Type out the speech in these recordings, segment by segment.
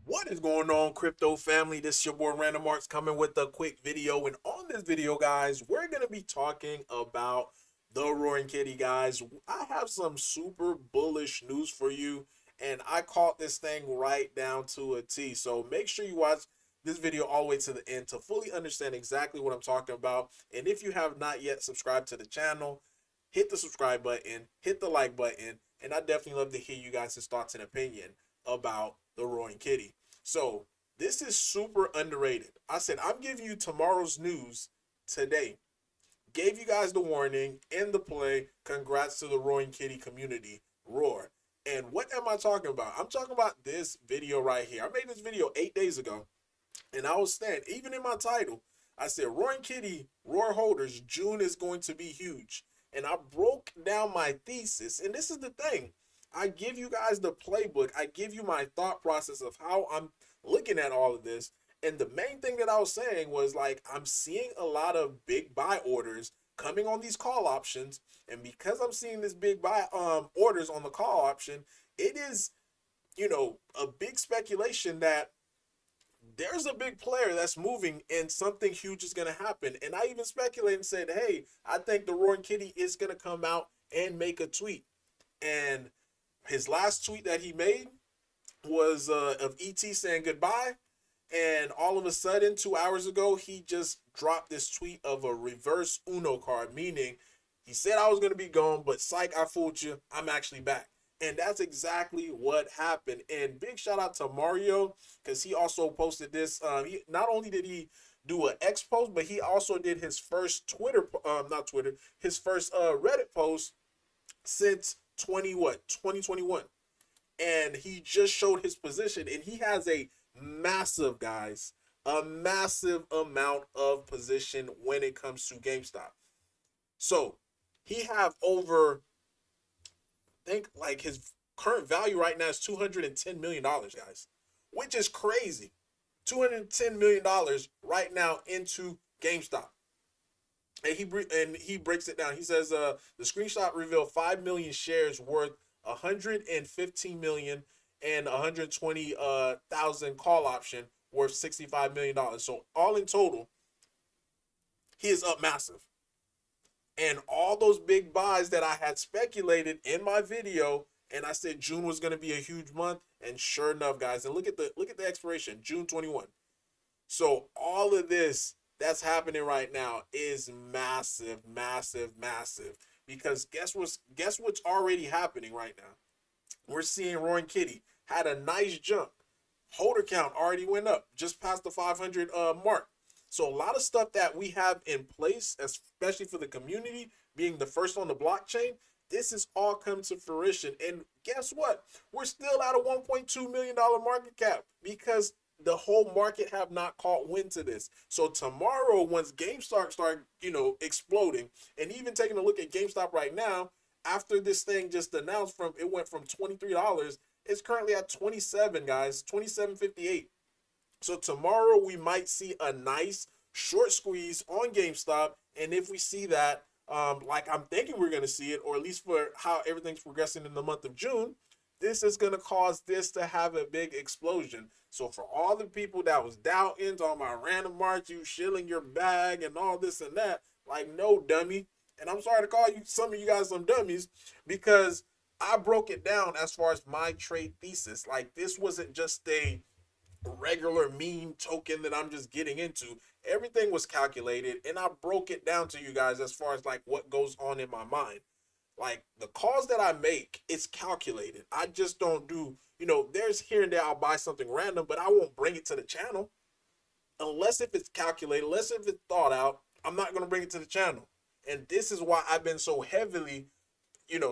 What is going on, crypto family? This is your boy Random Arts coming with a quick video. And on this video, guys, we're going to be talking about the Roaring Kitty, guys. I have some super bullish news for you, and I caught this thing right down to a T. So make sure you watch this video all the way to the end to fully understand exactly what I'm talking about. And if you have not yet subscribed to the channel, hit the subscribe button, hit the like button, and I definitely love to hear you guys' thoughts and opinion about the Roaring Kitty. So this is super underrated. I said I'm giving you tomorrow's news today. Gave you guys the warning and the play. Congrats to the Roaring Kitty community. Roar. And what am I talking about? I'm talking about this video right here. I made this video 8 days ago. And I was saying, even in my title, I said Roaring Kitty Roar holders, June is going to be huge. And I broke down my thesis. And this is the thing. I give you guys the playbook. I give you my thought process of how I'm looking at all of this. And the main thing that I was saying was like I'm seeing a lot of big buy orders coming on these call options. And because I'm seeing this big buy orders on the call option, it is, a big speculation that there's a big player that's moving and something huge is going to happen. And I even speculated and said, hey, I think the Roaring Kitty is going to come out and make a tweet. And his last tweet that he made was of ET saying goodbye. And all of a sudden, 2 hours ago, he just dropped this tweet of a reverse Uno card, meaning he said I was going to be gone, but psych, I fooled you. I'm actually back. And that's exactly what happened. And big shout out to Mario because he also posted this. Not only did he do an X post, but he also did his first not Twitter, his first Reddit post since 2021, and he just showed his position, and he has a massive, guys, a massive amount of position when it comes to GameStop. So he have over, I think, like his current value right now is $210 million, guys, which is crazy. $210 million right now into GameStop. And he breaks it down. He says the screenshot revealed 5 million shares worth 115 million and 120,000 call option worth $65 million. So all in total, he is up massive. And all those big buys that I had speculated in my video, and I said June was going to be a huge month, and sure enough, guys, and look at the expiration, June 21. So all of this that's happening right now is massive, massive, massive. Because guess what's already happening right now? We're seeing Roaring Kitty had a nice jump. Holder count already went up, just past the 500 mark. So a lot of stuff that we have in place, especially for the community being the first on the blockchain, this has all come to fruition. And guess what? We're still at a $1.2 million market cap because the whole market have not caught wind to this. So tomorrow, once GameStop start, exploding, and even taking a look at GameStop right now, after this thing just announced it went from $23, it's currently at 27, guys, 27.58. So tomorrow we might see a nice short squeeze on GameStop, and if we see that, like I'm thinking we're gonna see it, or at least for how everything's progressing in the month of June, this is gonna cause this to have a big explosion. So for all the people that was doubting, talking about random march, you shilling your bag and all this and that, like no dummy. And I'm sorry to call you some of you guys some dummies because I broke it down as far as my trade thesis. Like this wasn't just a regular meme token that I'm just getting into. Everything was calculated and I broke it down to you guys as far as like what goes on in my mind. Like the calls that I make, it's calculated. I just don't do, there's here and there I'll buy something random, but I won't bring it to the channel unless if it's calculated, unless if it's thought out. I'm not going to bring it to the channel. And this is why I've been so heavily,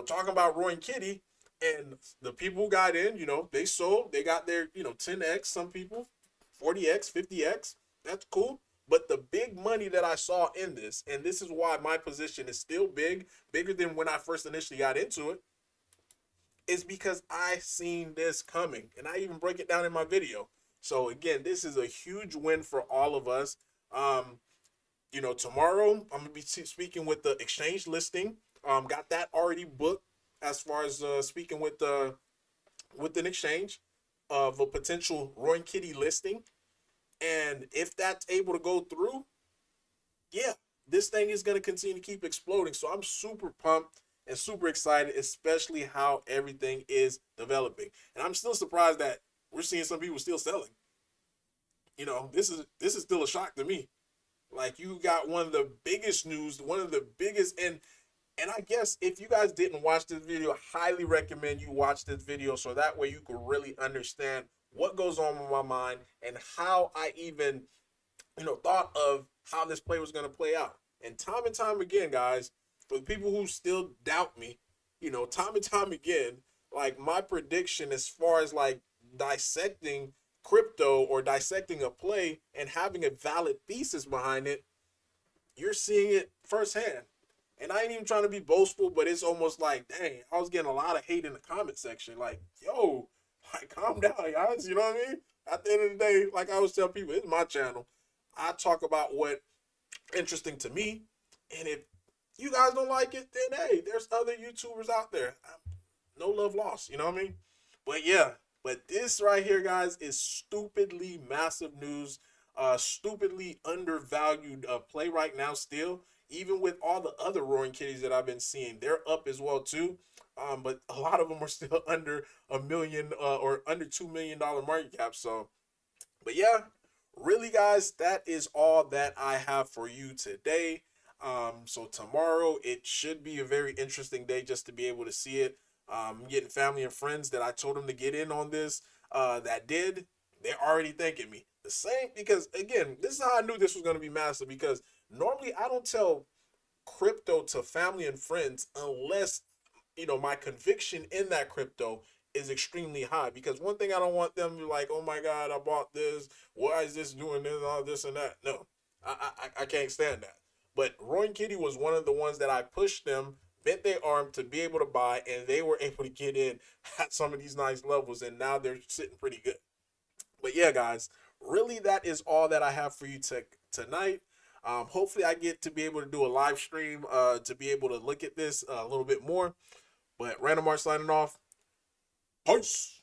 talking about Roaring Kitty. And the people who got in, they sold, they got their, 10x, some people, 40x, 50x. That's cool. But the big money that I saw in this, and this is why my position is still big, bigger than when I first initially got into it, is because I seen this coming. And I even break it down in my video. So again, this is a huge win for all of us. Tomorrow I'm gonna be speaking with the exchange listing. Got that already booked as far as speaking with an exchange. of a potential Roy Kitty listing. And if that's able to go through, yeah, this thing is going to continue to keep exploding. So I'm super pumped and super excited, especially how everything is developing. And I'm still surprised that we're seeing some people still selling. This is still a shock to me. Like, you got one of the biggest news, one of the biggest, and I guess if you guys didn't watch this video, I highly recommend you watch this video so that way you can really understand what goes on in my mind and how I even thought of how this play was going to play out. And time again, guys, for the people who still doubt me, time and time again, like, my prediction as far as like dissecting crypto or dissecting a play and having a valid thesis behind it, you're seeing it firsthand. And I ain't even trying to be boastful, but it's almost like, dang, I was getting a lot of hate in the comment section. Like, yo, like, calm down, guys. You know what I mean? At the end of the day, like I always tell people, it's my channel. I talk about what interesting to me. And if you guys don't like it, then hey, there's other YouTubers out there. No love lost. You know what I mean? But yeah, but this right here, guys, is stupidly massive news. Stupidly undervalued play right now still. Even with all the other roaring kitties that I've been seeing, they're up as well too. But a lot of them are still under a million or under $2 million market cap. So, but yeah, really, guys, that is all that I have for you today. So tomorrow it should be a very interesting day just to be able to see it. Getting family and friends that I told them to get in on this, that did, they're already thanking me. The same, because again, this is how I knew this was going to be massive, because normally I don't tell crypto to family and friends unless my conviction in that crypto is extremely high. Because one thing, I don't want them to be like, oh my god, I bought this, why is this doing this, all this and that. No, I can't stand that. But Roy Kitty was one of the ones that I pushed them, bent their arm to be able to buy, and they were able to get in at some of these nice levels, and now they're sitting pretty good. But yeah, guys, really, that is all that I have for you tonight. Hopefully, I get to be able to do a live stream to be able to look at this a little bit more. But Random Art signing off. Peace.